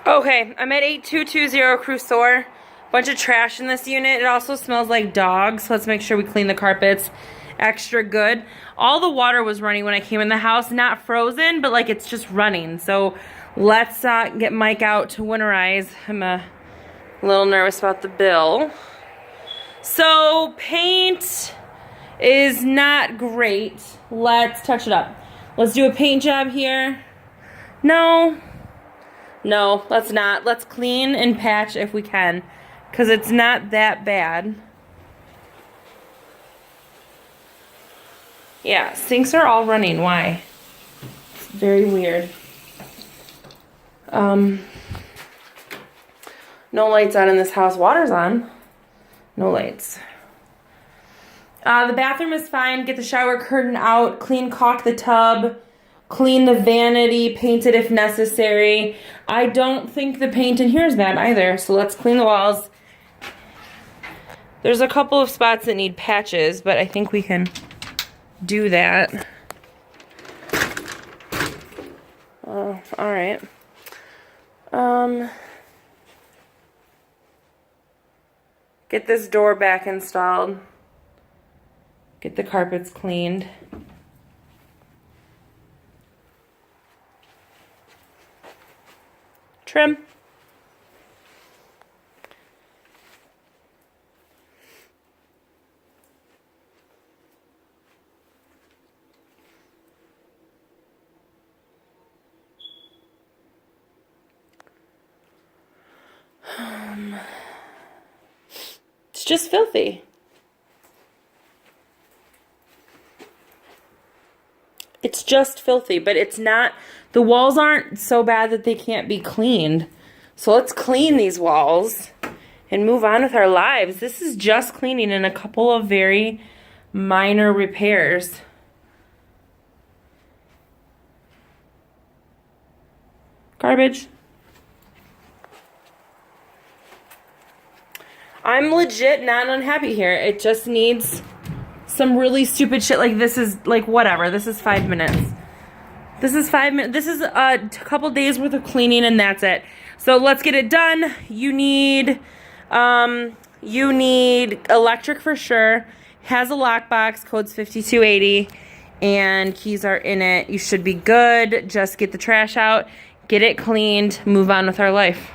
Okay, I'm at 8220 Crousore. Bunch of trash in this unit. It also smells like dogs. So let's make sure we clean the carpets extra good. All the water was running when I came in the house. Not frozen, but like it's just running. So let's get Mike out to winterize. I'm a little nervous about the bill. So paint is not great. Let's touch it up. Let's do a paint job here. No, let's not. Let's clean and patch if we can, because it's not that bad. Yeah, sinks are all running. Why? It's very weird. No lights on in this house. Water's on. No lights. The bathroom is fine. Get the shower curtain out. Clean, caulk the tub. Clean the vanity. Paint it if necessary. I don't think the paint in here is bad either. So let's clean the walls. There's a couple of spots that need patches, but I think we can do that. Oh, all right. Get this door back installed. Get the carpets cleaned. Trim. It's just filthy. It's just filthy, but it's not, the walls aren't so bad that they can't be cleaned. So let's clean these walls and move on with our lives. This is just cleaning and a couple of very minor repairs. Garbage. I'm legit not unhappy here. It just needs some really stupid shit. Like this is like whatever. This is 5 minutes. This is 5 minutes. This is a couple days worth of cleaning and that's it. So let's get it done. You need electric for sure. Has a lockbox. Code's 5280 and keys are in it. You should be good. Just get the trash out. Get it cleaned. Move on with our life.